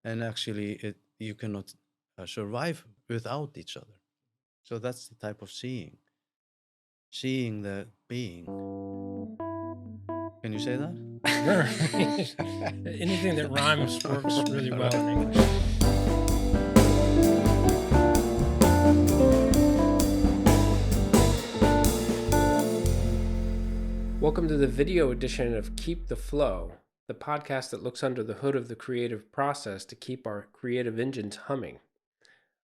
and actually you cannot survive without each other. So that's the type of seeing the being. Can you say that? Sure. Anything that rhymes works really well in English. Welcome to the video edition of Keep the Flow, the podcast that looks under the hood of the creative process to keep our creative engines humming.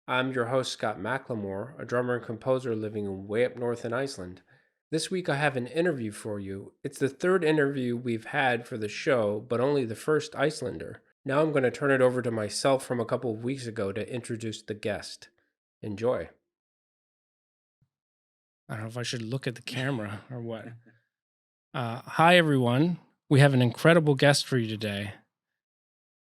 I'm your host, Scott McLemore, a drummer and composer living way up north in Iceland. This week I have an interview for you. It's the third interview we've had for the show, but only the first Icelander. Now I'm going to turn it over to myself from a couple of weeks ago to introduce the guest. Enjoy. I don't know if I should look at the camera or what. Hi, everyone. We have an incredible guest for you today.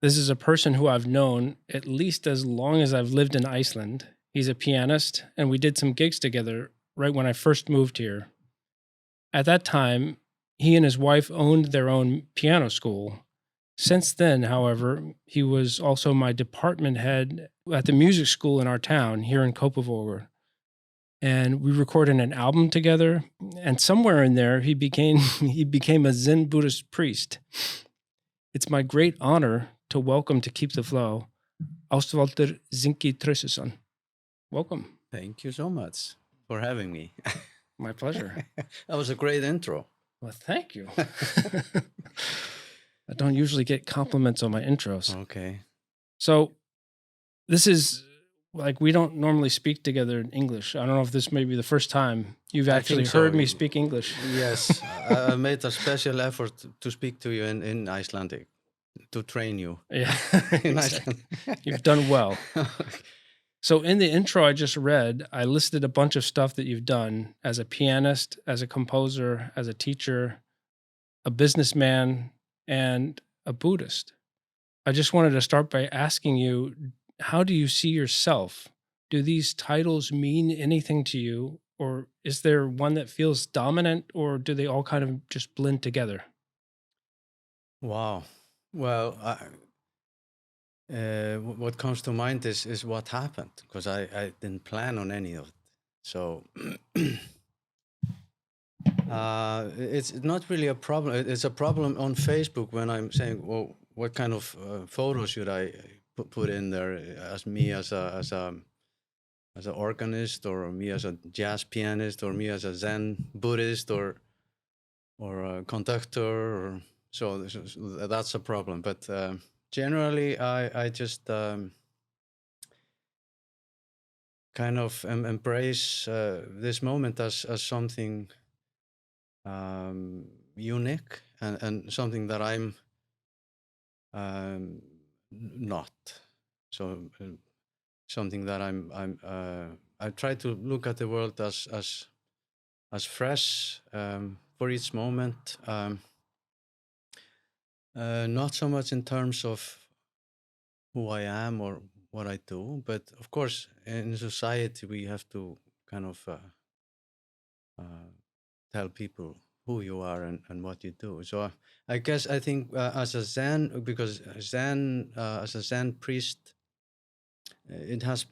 This is a person who I've known at least as long as I've lived in Iceland. He's a pianist, and we did some gigs together right when I first moved here. At that time, he and his wife owned their own piano school. Since then, however, he was also my department head at the music school in our town here in Kópavogur. And we recorded an album together, and somewhere in there he became a Zen Buddhist priest. It's my great honor to welcome to Keep the Flow, Ástvaldur Zenki Traustason. Welcome. Thank you so much for having me. My pleasure. That was a great intro. Well, thank you. I don't usually get compliments on my intros. Okay. So this is like, we don't normally speak together in English. I don't know if this may be the first time you've actually heard me speak English. Yes, I made a special effort to speak to you in Icelandic, to train you. Yeah, in Iceland. You've done well. So in the intro I just read, I listed a bunch of stuff that you've done as a pianist, as a composer, as a teacher, a businessman, and a Buddhist. I just wanted to start by asking you, how do you see yourself? Do these titles mean anything to you? Or is there one that feels dominant, or do they all kind of just blend together? Wow. Well, what comes to mind is what happened, because I didn't plan on any of it. So it's not really a problem. It's a problem on Facebook when I'm saying, well, what kind of photo should I put in there as me as an organist, or me as a jazz pianist, or me as a Zen Buddhist, or a conductor, or so that's a problem. But generally, I just kind of embrace this moment as something unique, and something that I'm not. So something that I try to look at the world as fresh for each moment. Not so much in terms of who I am or what I do, but of course, in society, we have to kind of tell people who you are and what you do. So I guess I think as a Zen, because Zen, as a Zen priest, it has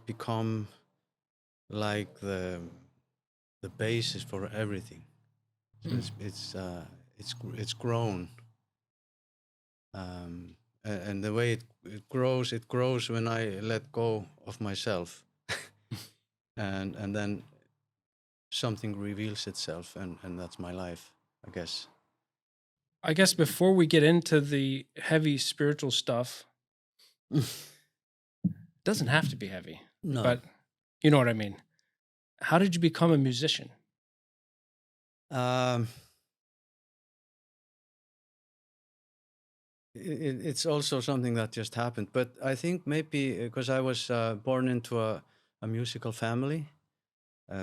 become like the basis for everything. So it's grown, and the way it grows when I let go of myself, and then something reveals itself, and that's my life, I guess. I guess before we get into the heavy spiritual stuff, it doesn't have to be heavy, No. but you know what I mean. How did you become a musician? It's also something that just happened, but I think maybe because I was born into a musical family.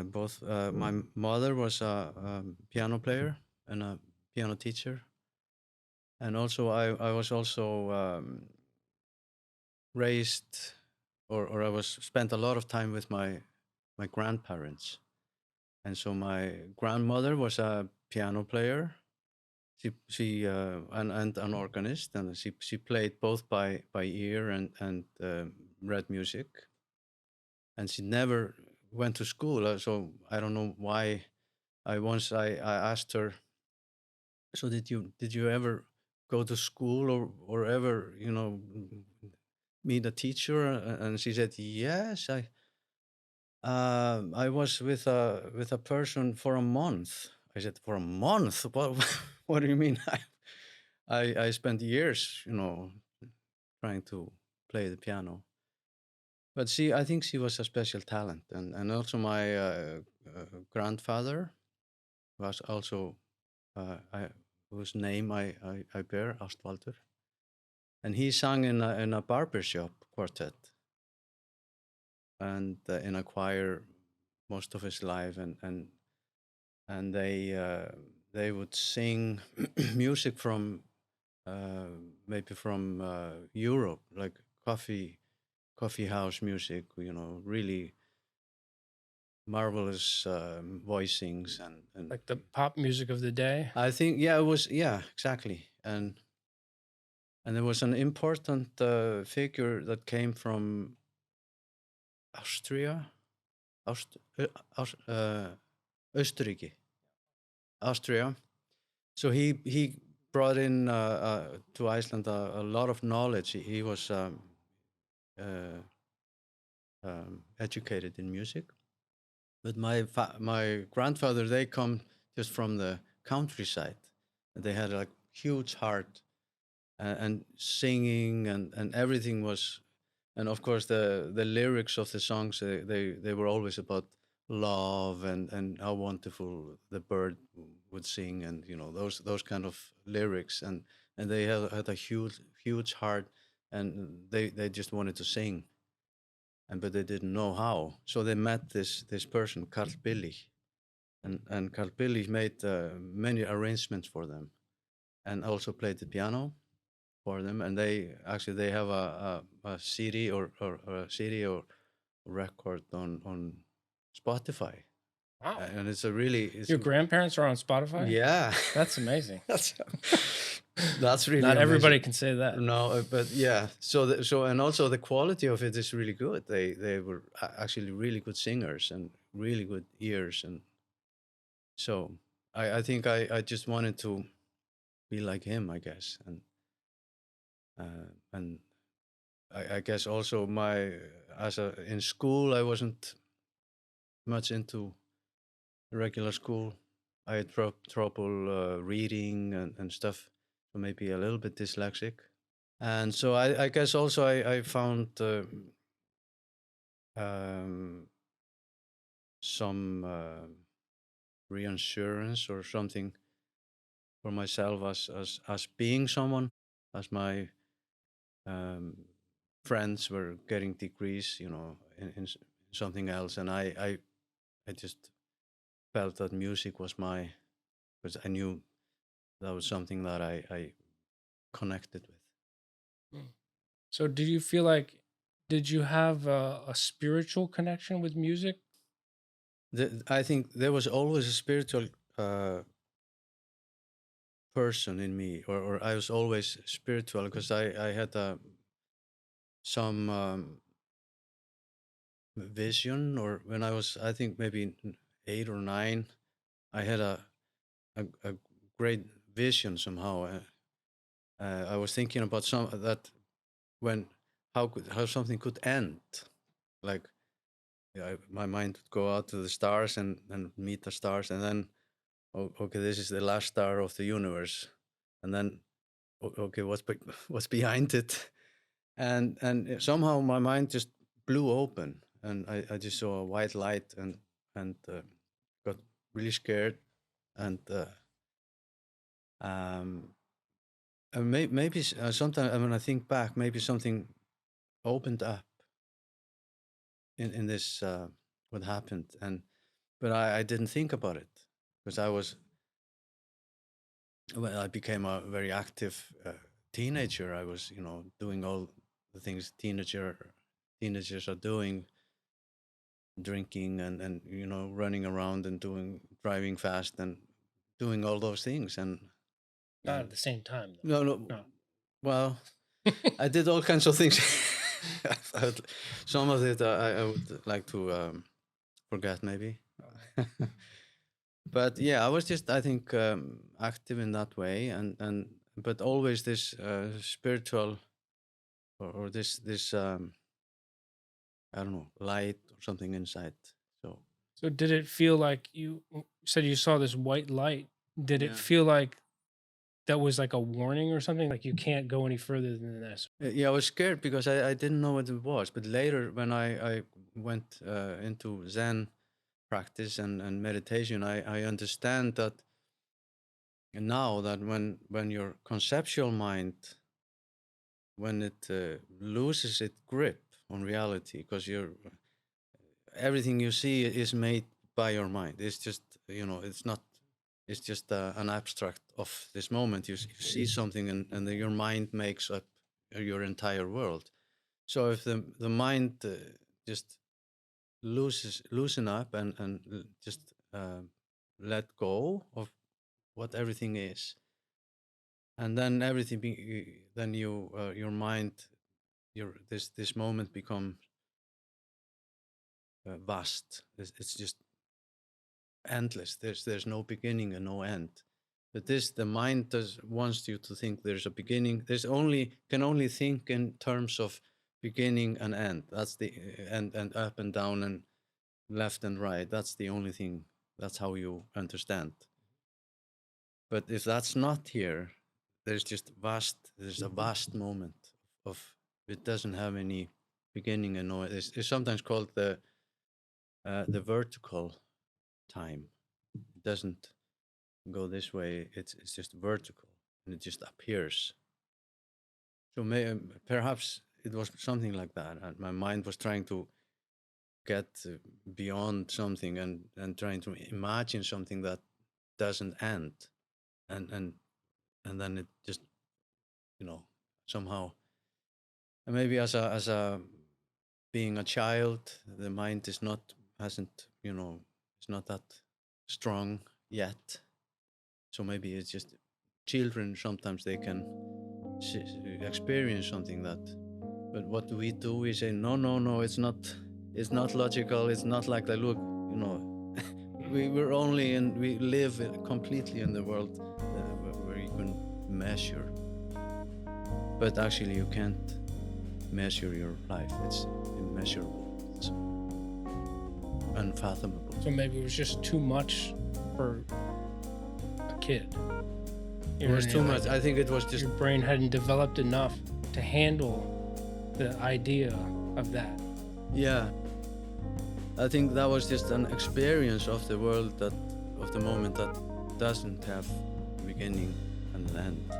Both my mother was a piano player and a piano teacher, and also I was also raised, or I was spent a lot of time with my grandparents, and so my grandmother was a piano player, she and an organist, and she played both by ear and read music, and she never went to school. So I don't know why. I asked her, so did you ever go to school or ever meet a teacher? And she said, yes, I was with a person for a month. I said, for a month? What what do you mean? I spent years, trying to play the piano. But I think she was a special talent, and also my grandfather was also whose name I bear, Ástvaldur, and he sang in a barbershop quartet and in a choir most of his life, and they would sing music from maybe from Europe, like coffee house music, really marvelous voicings and Like the pop music of the day. I think it was, exactly. And there was an important figure that came from Austria, Österreich, Austria. So he brought in to Iceland a lot of knowledge. He was uh, educated in music, but my grandfather, they come just from the countryside. They had a huge heart and singing and everything was, and of course the lyrics of the songs, they were always about love and how wonderful the bird would sing, and those kind of lyrics, and they had a huge heart, and they just wanted to sing, but they didn't know how, so they met this person, Carl Billy, and Carl Billy made many arrangements for them and also played the piano for them, and they have a CD or record on Spotify, Wow. and it's Your grandparents are on Spotify? yeah, That's amazing. that's really Not everybody amazing. can say that. No, but yeah. So and also the quality of it is really good. They were actually really good singers and really good ears, and so I think I just wanted to be like him, I guess, and I guess also in school I wasn't much into regular school. I had trouble reading and stuff, so maybe a little bit dyslexic. And so I guess also I found um, some reassurance or something for myself as being someone, as my um, friends were getting degrees, in something else, and I just felt that music was because I knew that was something that I connected with. So did you have a spiritual connection with music? I think there was always a spiritual uh, person in me, or I was always spiritual because I had some vision, or when I was, I think maybe 8 or 9, I had a great vision somehow. I was thinking about some that when how something could end, like, yeah, my mind would go out to the stars and meet the stars, and then, okay, this is the last star of the universe, and then, okay, what's behind it, and somehow my mind just blew open, and I just saw a white light, and got really scared, and um, maybe sometimes when I think back, maybe something opened up in this what happened, but I didn't think about it because I became a very active teenager. I was, doing all the things teenagers are doing, drinking and running around and driving fast and doing all those things, Not at the same time, though. No. Well, I did all kinds of things. Some of it I would like to forget, maybe. But yeah, I was just, I think, active in that way, but always this spiritual or this I don't know, light or something inside. So did it feel like you said you saw this white light? Did it Yeah. feel like that was like a warning or something? Like you can't go any further than this? Yeah, I was scared because I didn't know what it was. But later, when I went into Zen practice and meditation, I understand that now that when your conceptual mind, when it loses its grip on reality, because everything you see is made by your mind. It's just, it's not, it's just an abstract of this moment. You see something and then your mind makes up your entire world. So if the mind just loosen up and just let go of what everything is, and then everything then your mind, this moment becomes vast. It's just endless. There's no beginning and no end. But the mind wants you to think there's a beginning. Can only think in terms of beginning and end. That's the and up and down and left and right. That's the only thing. That's how you understand. But if that's not here, there's a vast moment of it doesn't have any beginning and no. It's sometimes called the vertical time. It doesn't go this way. It's just vertical and it just appears. So perhaps it was something like that. And my mind was trying to get beyond something and trying to imagine something that doesn't end, and then it just somehow, and maybe as a being a child, the mind hasn't it's not that strong yet. So maybe it's just children, sometimes they can experience something that, but what do? We say, no, it's not logical, it's not like that. Look, we're only we live completely in the world where you can measure, but actually you can't measure your life. It's immeasurable, it's unfathomable. So maybe it was just too much for a kid. It was too much. I think it was just your brain hadn't developed enough to handle the idea of that. Yeah, I think that was just an experience of the world, of the moment that doesn't have beginning and end.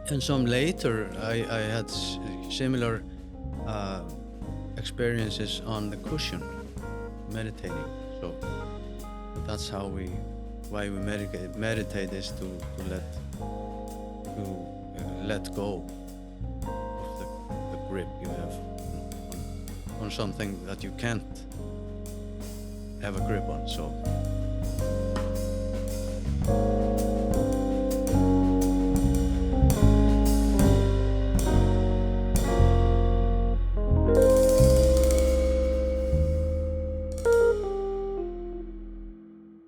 And some later, I had similar experiences on the cushion, meditating. So that's why we meditate is to let go of the grip you have on something that you can't have a grip on. So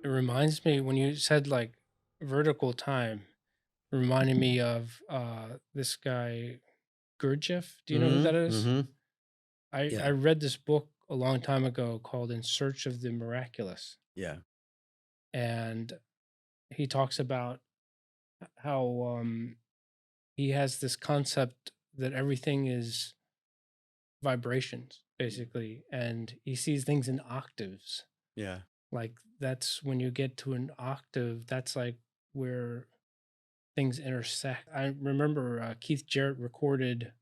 it reminds me, when you said like vertical time, it reminded me of this guy Gurdjieff. Do you know who that is? Mm-hmm. I read this book a long time ago called In Search of the Miraculous. Yeah. And he talks about how he has this concept that everything is vibrations, basically, and he sees things in octaves. Yeah. Like that's when you get to an octave, that's like where things intersect. I remember Keith Jarrett recorded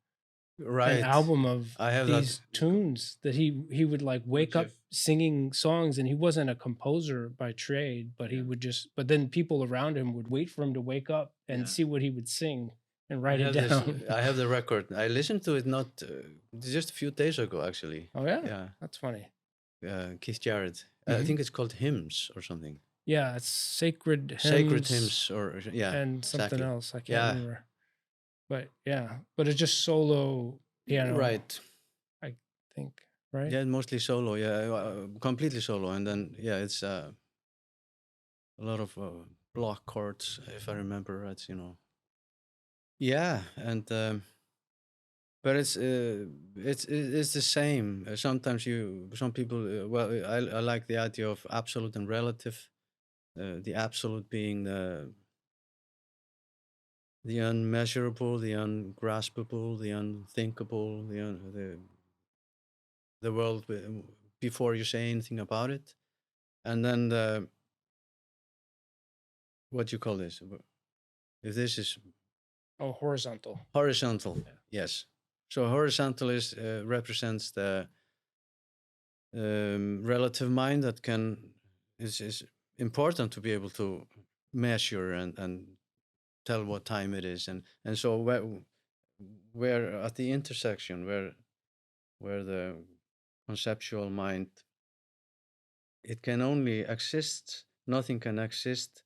an album of these tunes that he would like wake up singing songs, and he wasn't a composer by trade, but he would but then people around him would wait for him to wake up and see what he would sing and write it down. I have the record. I listened to it not just a few days ago, actually. Oh yeah? Yeah. That's funny. Keith Jarrett. I think it's called Hymns or something. Yeah, it's sacred Sacred hymns hymns, or yeah, and something exactly. else. I can't Yeah, remember. But yeah, but it's just solo piano, right. I think, right? Yeah, mostly solo. Yeah, completely solo, and then yeah, it's a lot of block chords, if I remember right. Yeah, and but it's the same. Sometimes some people. Well, I like the idea of absolute and relative. The absolute being the unmeasurable, the ungraspable, the unthinkable, the world before you say anything about it, and then what do you call this? If this is Oh, horizontal. horizontal, Yeah. yes. So horizontal represents the relative mind that is important to be able to measure and tell what time it is, and so where at the intersection where the conceptual mind, it can only exist, nothing can exist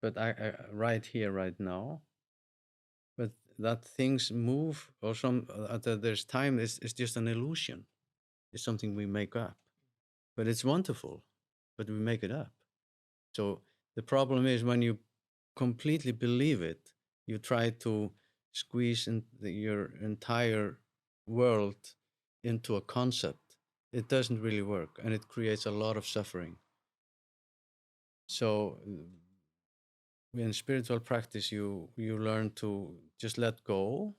but I right here right now, but that things move or that there's time is just an illusion. It's something we make up, but it's wonderful, but we make it up. So the problem is when you completely believe it, you try to squeeze your entire world into a concept. It doesn't really work, and it creates a lot of suffering. So in spiritual practice, you learn to just let go,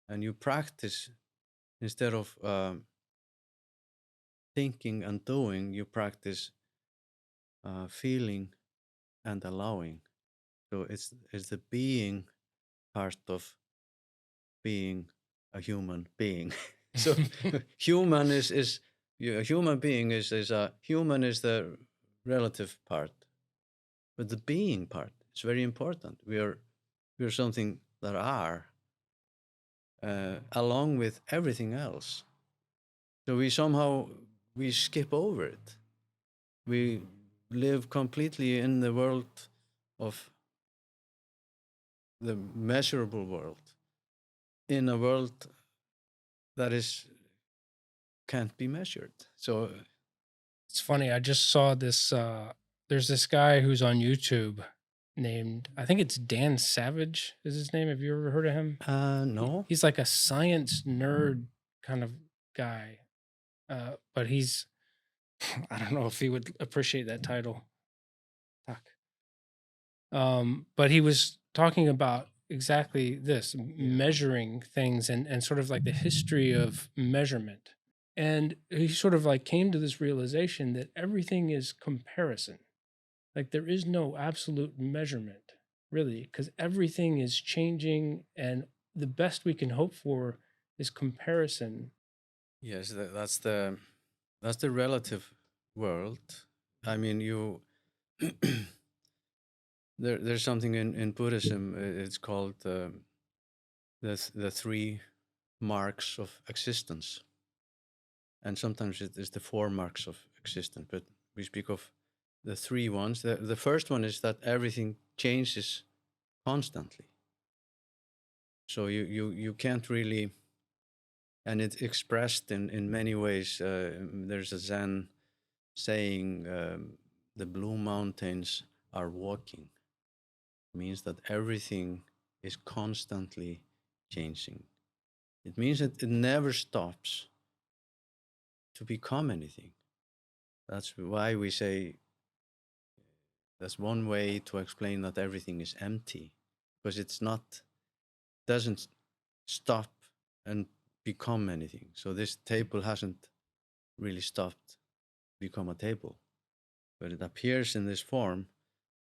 and you practice instead of thinking and doing. You practice feeling and allowing. So it's the being part of being a human being. So human is a human being is a human is the relative part, but the being part is very important. We are something that are along with everything else. So we skip over it. We live completely in the world of the measurable world, in a world that is can't be measured. So It's funny. I just saw this. There's this guy who's on YouTube named, I think it's Dan Savage is his name. Have you ever heard of him? no. He's like a science nerd kind of guy. But he's, I don't know if he would appreciate that title. Fuck. But he was talking about exactly this, measuring things and sort of like the history of measurement. And he sort of like came to this realization that everything is comparison. Like there is no absolute measurement, really, because everything is changing, and the best we can hope for is comparison. Yes, that's the relative world. I mean, there's something in Buddhism. It's called the three marks of existence, and sometimes it is the four marks of existence. But we speak of the three ones. The first one is that everything changes constantly. So you can't really, and it's expressed in many ways. There's a Zen saying, the blue mountains are walking. It means that everything is constantly changing. It means that it never stops to become anything. That's why we say that's one way to explain that everything is empty, because doesn't stop and become anything. So this table hasn't really stopped to become a table, but it appears in this form,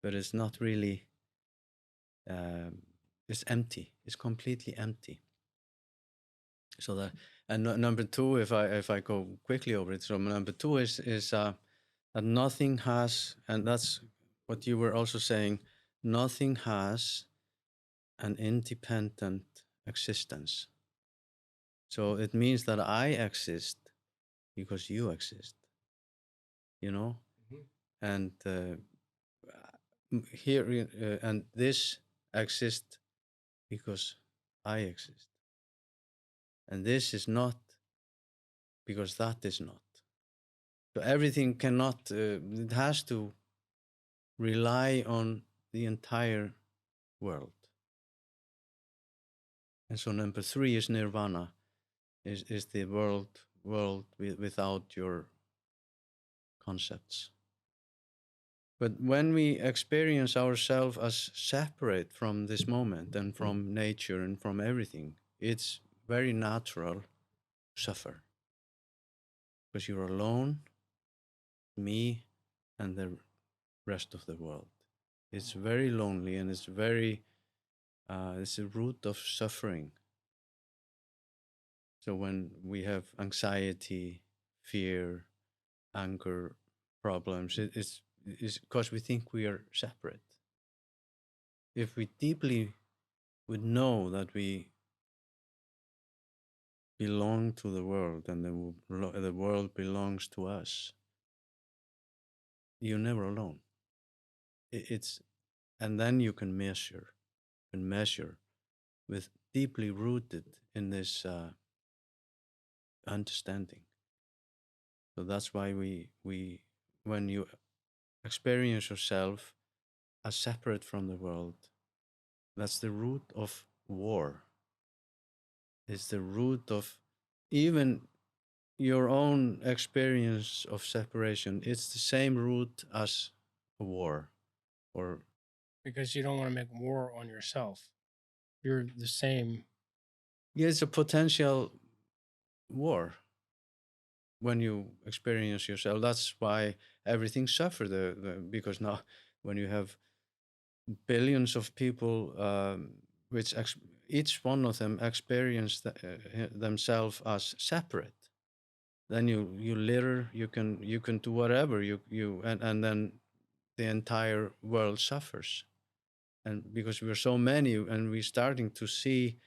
but it's not really. It's empty. It's completely empty. So that, and number two, if I go quickly over it, so number two is that nothing has, and that's what you were also saying, nothing has an independent existence. So it means that I exist because you exist. You know, and here and this exists because I exist, and this is not because that is not. So everything cannot. It has to rely on the entire world. And so number 3 is nirvana, is the world without your concepts. But when we experience ourselves as separate from this moment and from nature and from everything, it's very natural to suffer. Because you're alone, me, and the rest of the world. It's very lonely, and it's very, it's a root of suffering. So when we have anxiety, fear, anger, problems, it's because we think we are separate. If we deeply would know that we belong to the world and the world belongs to us, you're never alone. It's and then you can measure with deeply rooted in this understanding. So that's why we when you experience yourself as separate from the world, that's the root of war. It's the root of even your own experience of separation. It's the same root as a war, or Because you don't want to make war on yourself. You're the same. yeah, it's a potential war when you experience yourself. That's why everything suffers. Because now, when you have billions of people, which each one of them experience themselves as separate, then you litter, you can do whatever and then the entire world suffers. And because we're so many, and we're starting to see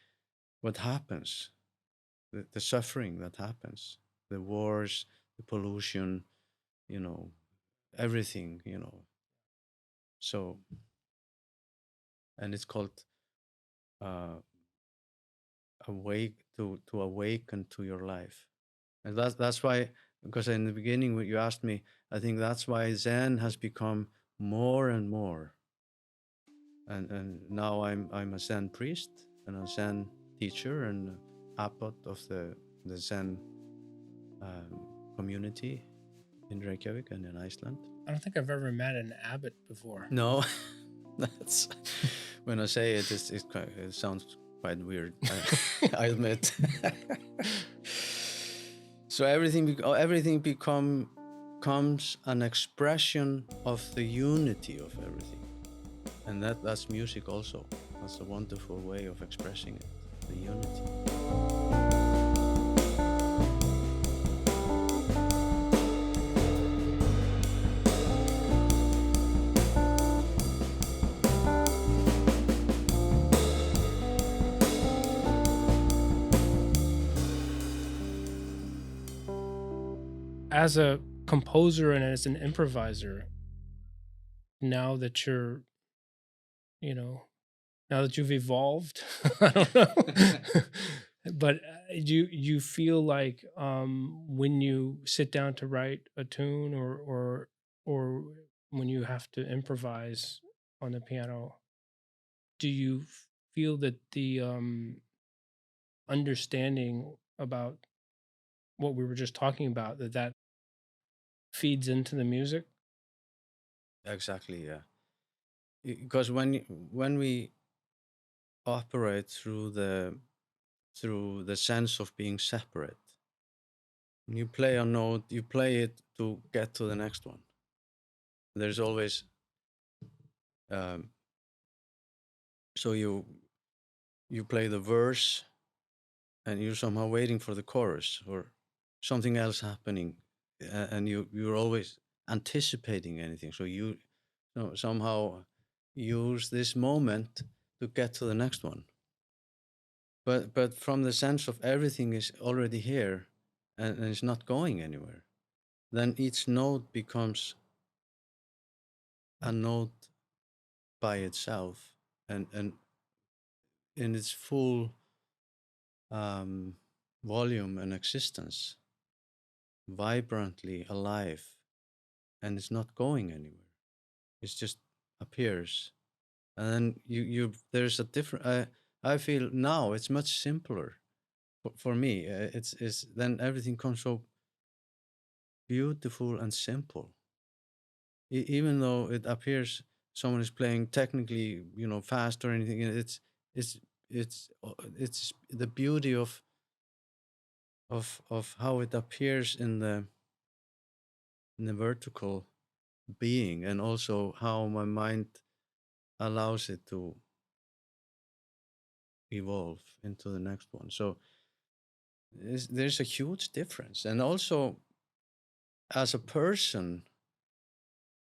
what happens, the suffering that happens, the wars, the pollution, everything. So, and it's called uh, to awaken to your life. And that's why, because in the beginning when you asked me, I think that's why Zen has become more and more. And now I'm a Zen priest and a Zen teacher and abbot of the Zen community in Reykjavik and in Iceland. I don't think I've ever met an abbot before. No, that's when I say it, it sounds quite weird. I admit. So everything becomes an expression of the unity of everything, and that's music also. That's a wonderful way of expressing it, the unity. As a composer and as an improviser, now that you're, now that you've evolved, I don't know, but you feel like when you sit down to write a tune or when you have to improvise on the piano, do you feel that the understanding about what we were just talking about, that feeds into the music? Exactly, yeah. Because when we operate through the sense of being separate, when you play a note, you play it to get to the next one. There's always so you play the verse and you're somehow waiting for the chorus or something else happening, and you're always anticipating anything, so you somehow use this moment to get to the next one. But from the sense of everything is already here and it's not going anywhere, then each note becomes a note by itself and in its full volume and existence, vibrantly alive, and it's not going anywhere. It just appears, and then you there's a different. I feel now it's much simpler for me. It's then everything comes so beautiful and simple. Even though it appears someone is playing technically, fast or anything, it's it's the beauty of how it appears in the vertical being, and also how my mind allows it to evolve into the next one. So there's a huge difference, and also as a person,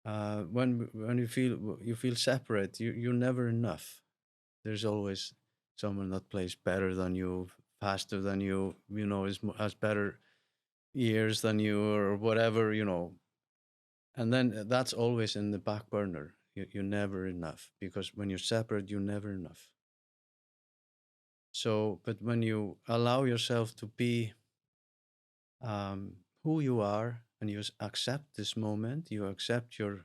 when you feel separate, you're never enough. There's always someone that plays better than you, faster than you, has better years than you, or whatever, and then that's always in the back burner. You're never enough, because when you're separate, you're never enough. So, but when you allow yourself to be who you are, and you accept this moment, you accept your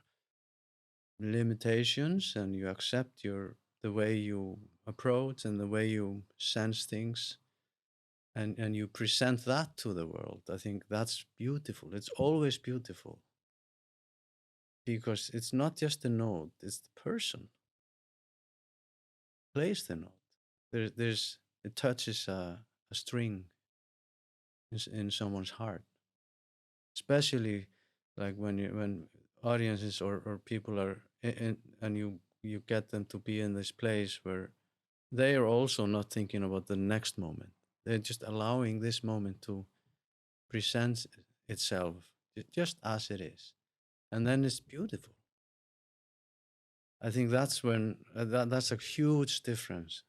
limitations, and you accept the way you approach and the way you sense things, and you present that to the world. I think that's beautiful. It's always beautiful, because it's not just the note, it's the person plays the note. There's it touches a string in someone's heart, especially like when audiences or people are and you get them to be in this place where they are also not thinking about the next moment. They're just allowing this moment to present itself just as it is, and then it's beautiful. I think that's when that's a huge difference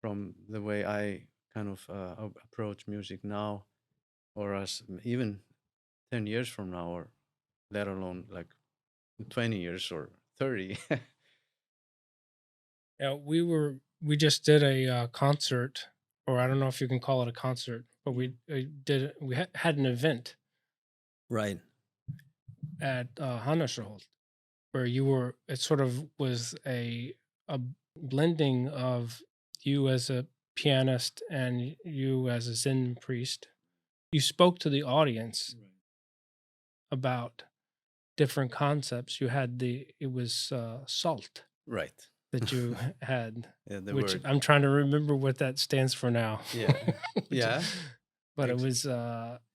from the way I kind of approach music now, or as even 10 years from now, or let alone like 20 years or 30. Yeah, we just did a concert, or I don't know if you can call it a concert, but we had an event Right. at Hannesholt, where you were. It sort of was a blending of you as a pianist and you as a Zen priest. You spoke to the audience about different concepts. You had it was salt Right. that you had, Yeah, the which word. I'm trying to remember what that stands for now. Yeah. Which- Yeah. but it was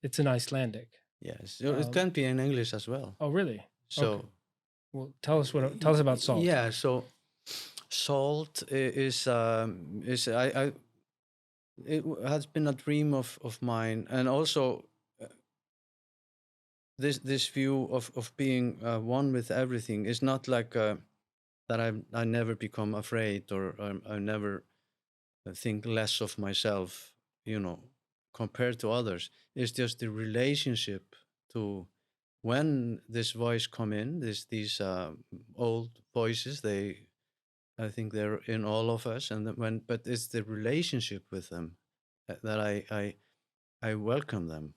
it's in Icelandic. Yes. So it Um, can be in English as well. Oh, really? So Okay. Well, tell us about salt. yeah. So salt is has been a dream of mine, and also uh, this view of being one with everything is not like that I never become afraid, or I never think less of myself, compared to others. It's just the relationship to when this voice come in, these old voices. I think they're in all of us, and but it's the relationship with them that I welcome them.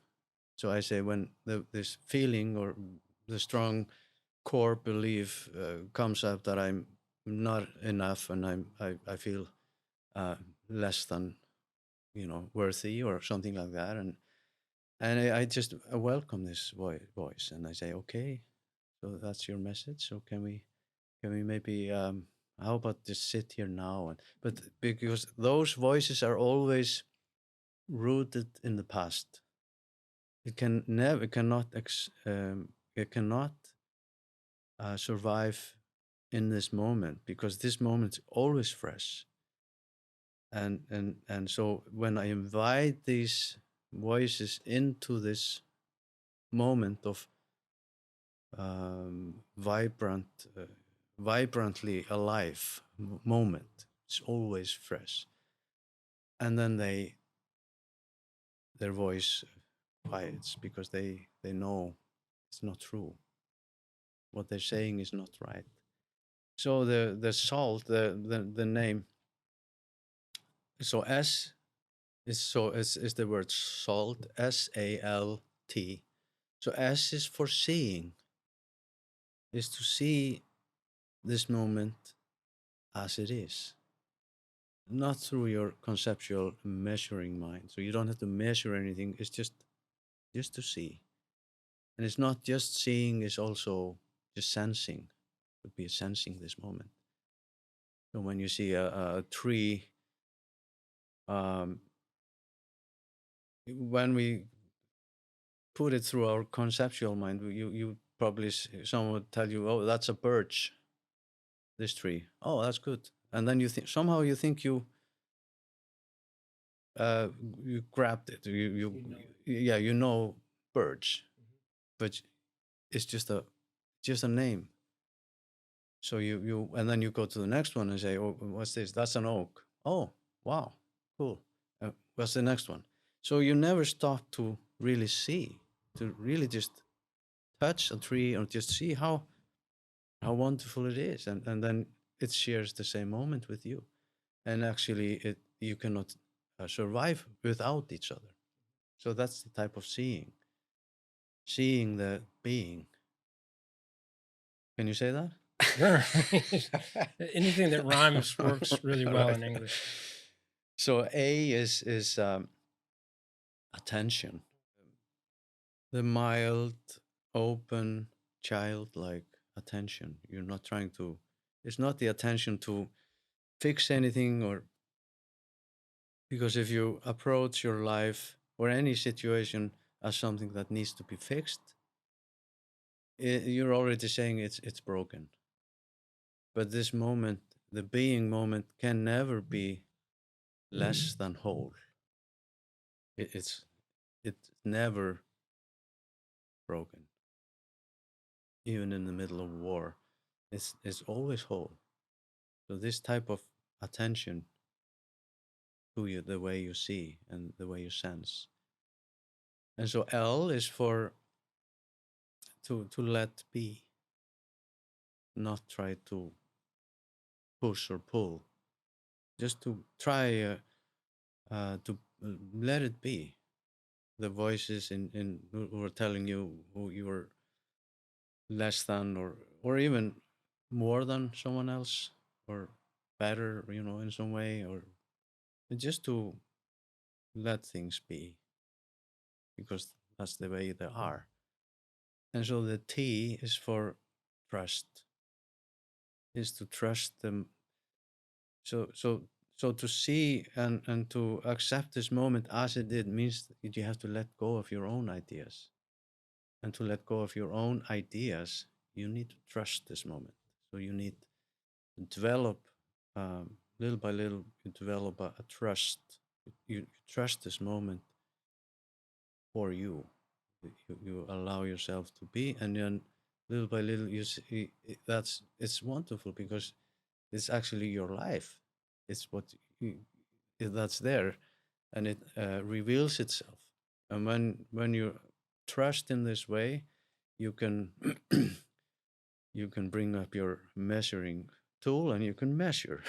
So I say, when this feeling or the strong core belief comes up that I'm not enough, and I feel uh, less than worthy, or something like that, and I just welcome this voice, and I say, okay, so that's your message. So can we maybe how about just sit here now, and but because those voices are always rooted in the past, it cannot it cannot survive in this moment, because this moment's always fresh. And so when I invite these voices into this moment of vibrant vibrantly alive moment, it's always fresh, and then their voice quiets, because they know it's not true. what they're saying is not right. So the salt, the name, so S is the word salt, SALT. So S is for seeing, is to see this moment as it is, not through your conceptual measuring mind. So you don't have to measure anything. It's just to see. And it's not just seeing, it's also just sensing. To be sensing this moment. So when you see a tree, um, when we put it through our conceptual mind, you probably, someone would tell you, oh, that's a birch, this tree. Oh, that's good. And then you think, somehow you think you grabbed it. Yeah, you know birch, but it's just a name. So you and then you go to the next one and say, oh, what's this? That's an oak. Oh, wow, cool. What's the next one? So you never stop to really see, to really just touch a tree or just see how wonderful it is, and then it shares the same moment with you, and actually you cannot survive without each other. So that's the type of seeing the being. Can you say that? Sure. Anything that rhymes works really well in English. So A is attention, the mild, open, childlike attention. You're not trying to. It's not the attention to fix anything, or because if you approach your life or any situation as something that needs to be fixed, you're already saying it's broken. But this moment, the being moment, can never be less than whole. It's never broken. Even in the middle of war, it's always whole. So this type of attention to you, the way you see and the way you sense. And so L is for to let be, not try to push or pull, just to try to let it be. The voices in who are telling you who you are less than, or even more than someone else, or better, in some way, or just to let things be, because that's the way they are. And so the T is for trust, is to trust them. So to see and to accept this moment as it did means that you have to let go of your own ideas. And to let go of your own ideas, you need to trust this moment. So you need to develop, little by little, you develop a trust. You trust this moment for you. You allow yourself to be, and then little by little, you see it's wonderful, because it's actually your life. It's what that's there, and it reveals itself. And when you trust in this way, you can you can bring up your measuring tool and you can measure.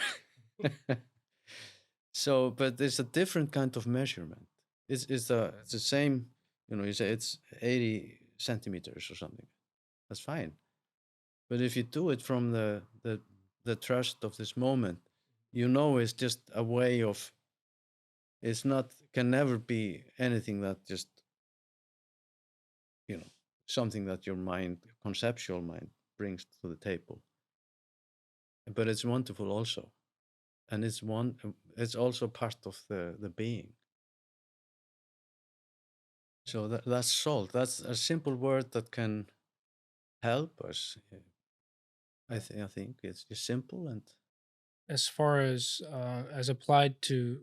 So, but it's a different kind of measurement. It's the same. You say it's 80 centimeters or something. That's fine. But if you do it from the trust of this moment, it's just a way of. It's not, can never be anything that just, something that your mind, conceptual mind, brings to the table. But it's wonderful also, and it's also part of the being. So that's salt. That's a simple word that can help us. I think it's just simple. And As far as applied to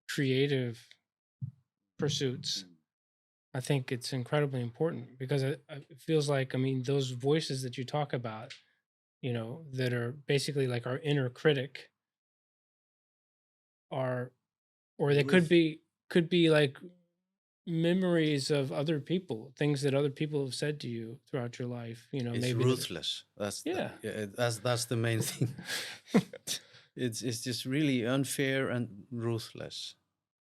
creative pursuits, I think it's incredibly important, because it feels like, I mean, those voices that you talk about, that are basically like our inner critic, are, or they could be like memories of other people, things that other people have said to you throughout your life. You know, It's maybe ruthless. yeah. That's the main thing. It's just really unfair and ruthless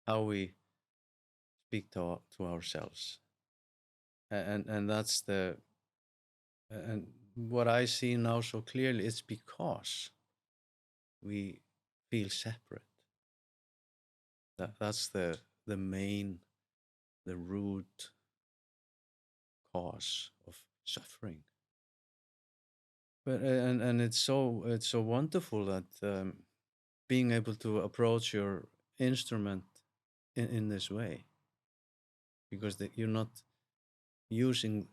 how we speak to ourselves, and that's the and what I see now so clearly. It's because we feel separate. That's the main, the root cause of suffering. But and it's so wonderful that being able to approach your instrument in this way, because you're not using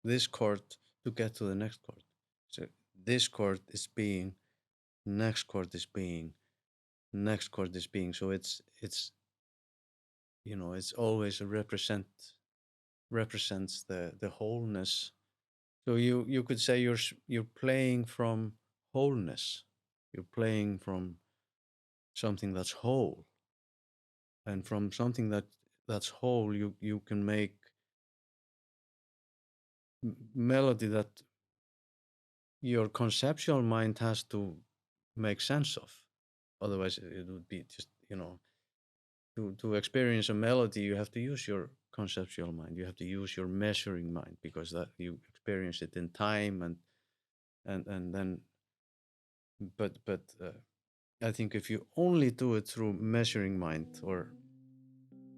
this chord to get to the next chord. So this chord is being, next chord is being, next chord is being. So it's it's always represents the wholeness. So you could say you're playing from wholeness. You're playing from something that's whole, and from something that's whole, you can make melody that your conceptual mind has to make sense of. Otherwise, it would be just to experience a melody, you have to use your conceptual mind. You have to use your measuring mind, because that you experience it in time and then. But I think if you only do it through measuring mind, or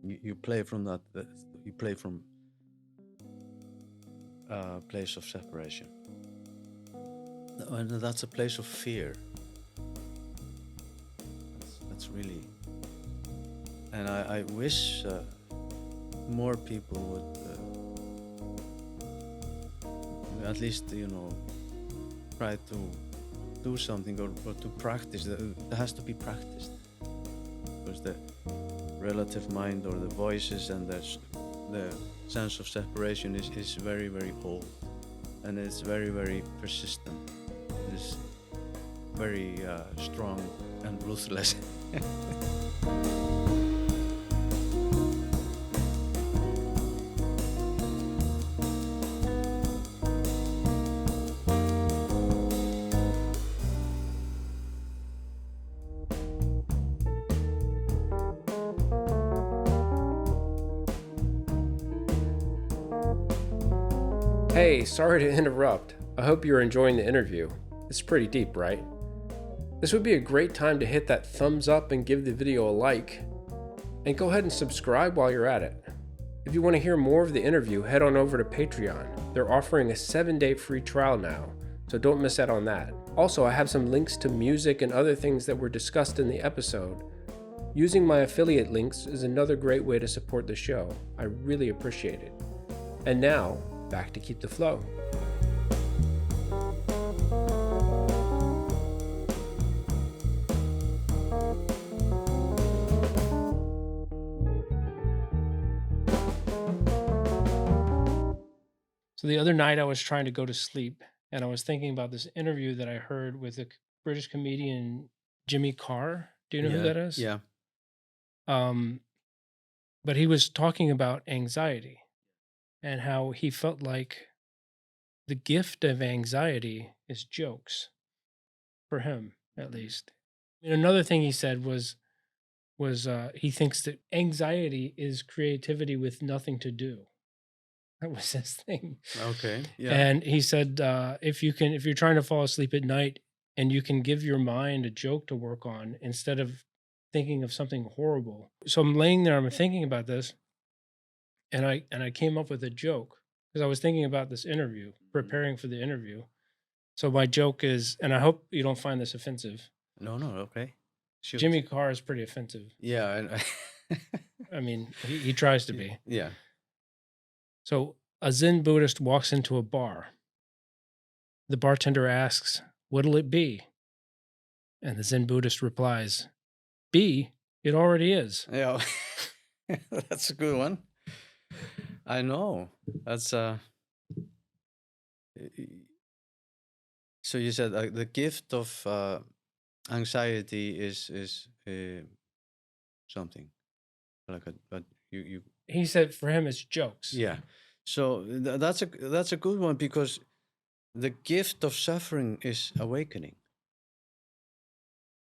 you play from you play from a place of separation, and that's a place of fear. That's really, and I wish more people would at least try to do something, or to practice. It has to be practiced, because the relative mind, or the voices, and the sense of separation is very, very old, and it's very, very persistent. It is very strong and ruthless. Hey, sorry to interrupt. I hope you're enjoying the interview. It's pretty deep, right? This would be a great time to hit that thumbs up and give the video a like. And go ahead and subscribe while you're at it. If you want to hear more of the interview, head on over to Patreon. They're offering a 7-day free trial now, so don't miss out on that. Also, I have some links to music and other things that were discussed in the episode. Using my affiliate links is another great way to support the show. I really appreciate it. And now, back to Keep the Flow. So the other night I was trying to go to sleep, and I was thinking about this interview that I heard with the British comedian Jimmy Carr. Do you know who that is? Yeah. But he was talking about anxiety and how he felt like the gift of anxiety is jokes, for him at least. And another thing he said was he thinks that anxiety is creativity with nothing to do. That was his thing. Okay. Yeah. And he said, if you're trying to fall asleep at night and you can give your mind a joke to work on instead of thinking of something horrible. So I'm laying there, I'm thinking about this, and I came up with a joke because I was thinking about this interview, preparing for the interview. So my joke is, and I hope you don't find this offensive. No, okay. Shoot. Jimmy Carr is pretty offensive. Yeah. I mean, he tries to be. Yeah. So a Zen Buddhist walks into a bar. The bartender asks, "What'll it be?" And the Zen Buddhist replies, "Be, it already is." Yeah. That's a good one. I know. That's so you said the gift of anxiety is something like You He said for him it's jokes. yeah. So that's a good one, because the gift of suffering is awakening.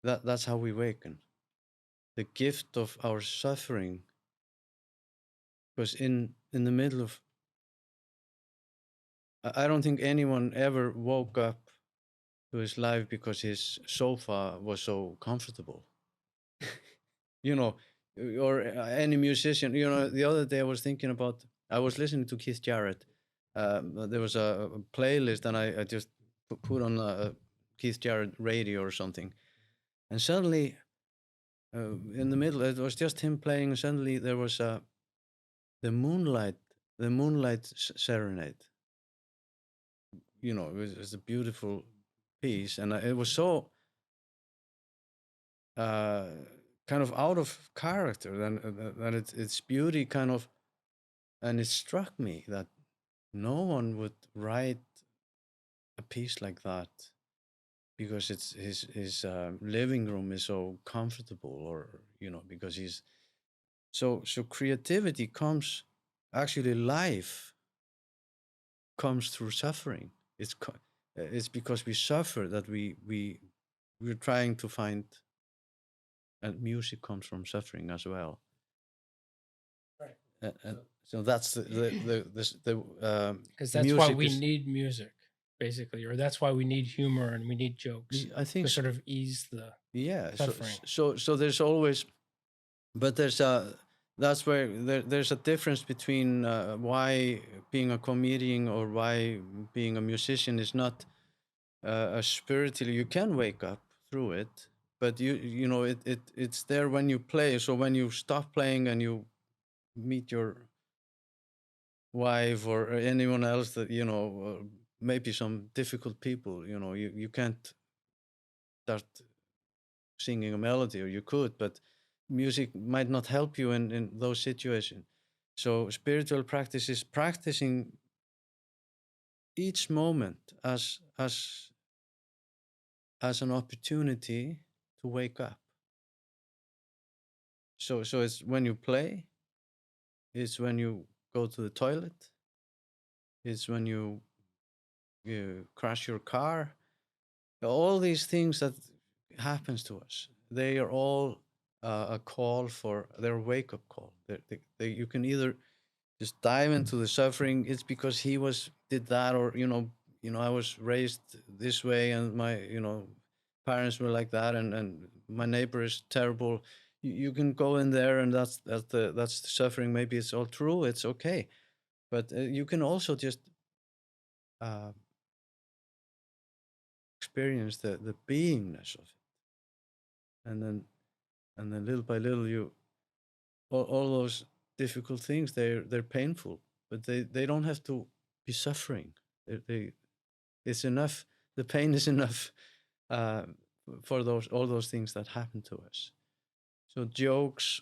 That's how we awaken. The gift of our suffering, because in the middle of, I don't think anyone ever woke up to his life because his sofa was so comfortable. You know, or any musician. You know, the other day I was listening to Keith Jarrett. There was a playlist, and I just put on a Keith Jarrett radio or something, and suddenly, in the middle, it was just him playing. And suddenly, there was the moonlight, serenade. You know, it was a beautiful piece, and it was so kind of out of character. Then its beauty kind of, and it struck me that no one would write a piece like that because it's his living room is so comfortable, or because he's so creativity comes, actually life comes through suffering. It's because we suffer that we're trying to find, and music comes from suffering as well. Right. So that's the Because that's why we need music, basically, or that's why we need humor and we need jokes I think to sort of ease the suffering. So there's always, but that's where there's a difference between why being a comedian or why being a musician is not a spiritually. You can wake up through it, but it's there when you play. So when you stop playing and you meet your wife or anyone else that maybe some difficult people, you can't start singing a melody, or you could, but music might not help you in those situations. So spiritual practice is practicing each moment as an opportunity to wake up. So it's when you play, it's when you go to the toilet, it's when you crash your car. All these things that happens to us, they are all a call for their wake-up call. You can either just dive into the suffering. It's because he did that, or I was raised this way, and my parents were like that, and my neighbor is terrible. You can go in there, and that's the suffering. Maybe it's all true. It's okay, but you can also just experience the beingness of it, and then little by little, all those difficult things, they're painful, but they don't have to be suffering. It's enough. The pain is enough for all those things that happen to us. So jokes.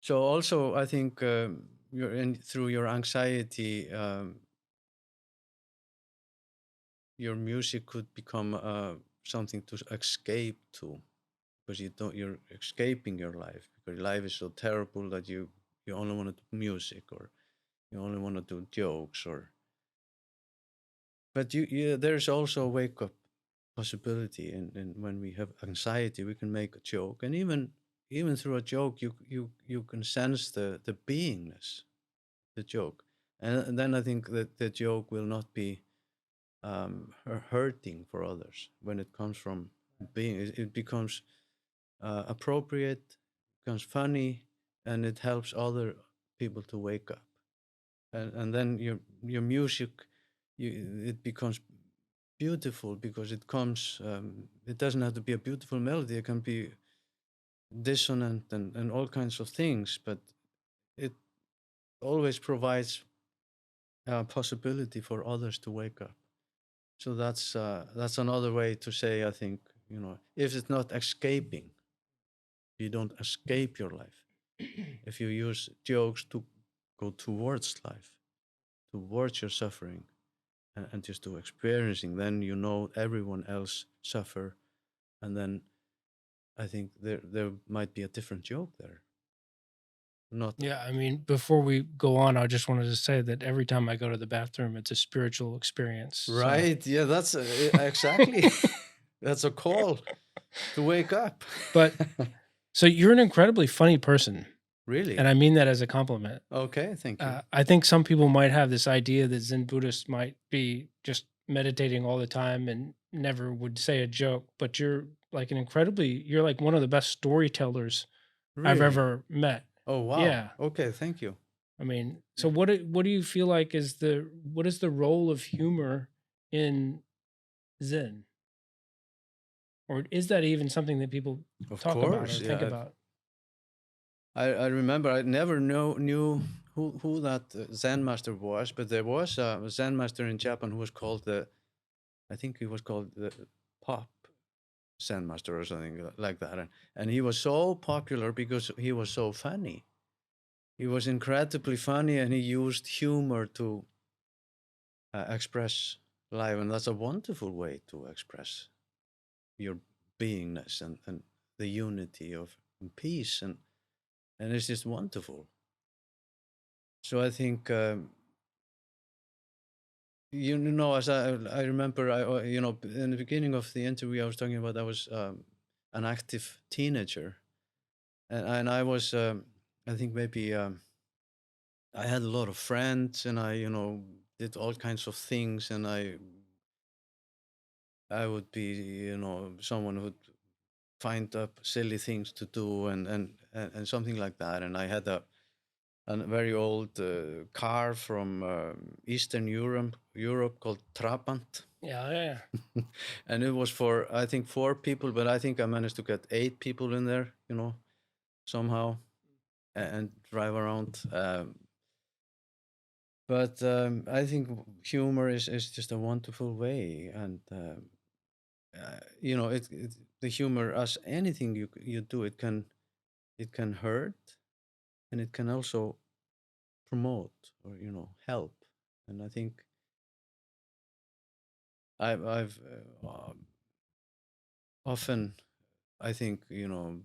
So also, I think through your anxiety, your music could become something to escape to, because you're escaping your life, because life is so terrible that you only want to do music, or you only want to do jokes, but there's also a wake up possibility, and when we have anxiety, we can make a joke, and even through a joke, you can sense the beingness, the joke, and then I think that the joke will not be hurting for others. When it comes from being, it becomes appropriate, becomes funny, and it helps other people to wake up, and then your music, it becomes beautiful, because it comes. It doesn't have to be a beautiful melody. It can be dissonant and all kinds of things, but it always provides a possibility for others to wake up. So that's another way to say, I think, if it's not escaping, you don't escape your life. If you use jokes to go towards life, towards your suffering, and just to experiencing, then everyone else suffer, and then I think there might be a different joke there. not Yeah, I mean, before we go on, I just wanted to say that every time I go to the bathroom, it's a spiritual experience. so- right. Yeah, that's exactly. That's a call to wake up. But so you're an incredibly funny person, Really? and I mean that as a compliment. Okay, thank you. I think some people might have this idea that Zen Buddhists might be just meditating all the time and never would say a joke, but you're like you're like one of the best storytellers I've Really? ever met. Oh wow. Yeah. Okay, thank you. I mean, so what do you feel like is the role of humor in Zen? Or is that even something that people Of talk about or course, think yeah. about? I remember I never knew who that Zen master was, but there was a Zen master in Japan who was called I think he was called the Pop Zen master or something like that, and he was so popular because he was so funny. He was incredibly funny, and he used humor to express life, and that's a wonderful way to express your beingness and the unity of peace, and it's just wonderful. So I think you know, as I remember, you know, in the beginning of the interview, I was talking about I was an active teenager, and I was I think maybe I had a lot of friends, and I, you know, did all kinds of things, and I would be, you know, someone who would find up silly things to do and something like that, and I had a very old car from Eastern Europe called Trabant. Yeah. And it was for, I think, 4 people, but I think I managed to get 8 people in there, you know, somehow, and drive around. But I think humor is just a wonderful way, and you know, the humor, as anything you do, it can hurt, and it can also promote or, you know, help. And I think I've often, I think, you know,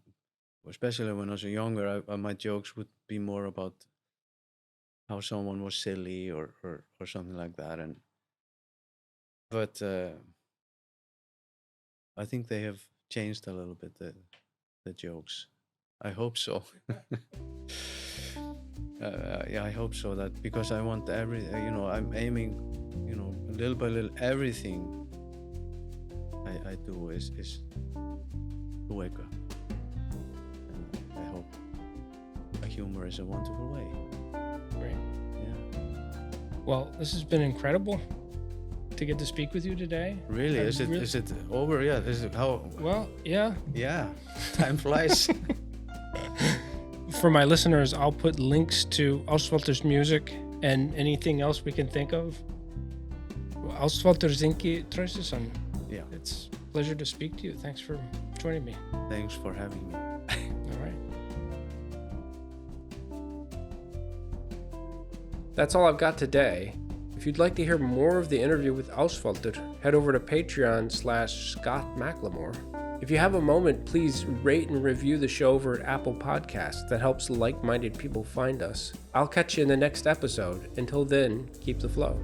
especially when I was younger, my jokes would be more about how someone was silly or something like that, and but I think they have changed a little bit, the jokes. I hope so. Yeah, I hope so, that because I want you know, I'm aiming, you know, little by little, everything I do is to wake up. And I hope humor is a wonderful way. Great. Yeah. Well, this has been incredible to get to speak with you today. Really? Is it over? Yeah. Is it how? Well, yeah. Yeah. Time flies. For my listeners, I'll put links to Ástvaldur music and anything else we can think of. Ástvaldur Zenki Traustason. Yeah. It's a pleasure to speak to you. Thanks for joining me. Thanks for having me. All right. That's all I've got today. If you'd like to hear more of the interview with Ástvaldur, head over to Patreon/Scott McLemore. If you have a moment, please rate and review the show over at Apple Podcasts. That helps like-minded people find us. I'll catch you in the next episode. Until then, keep the flow.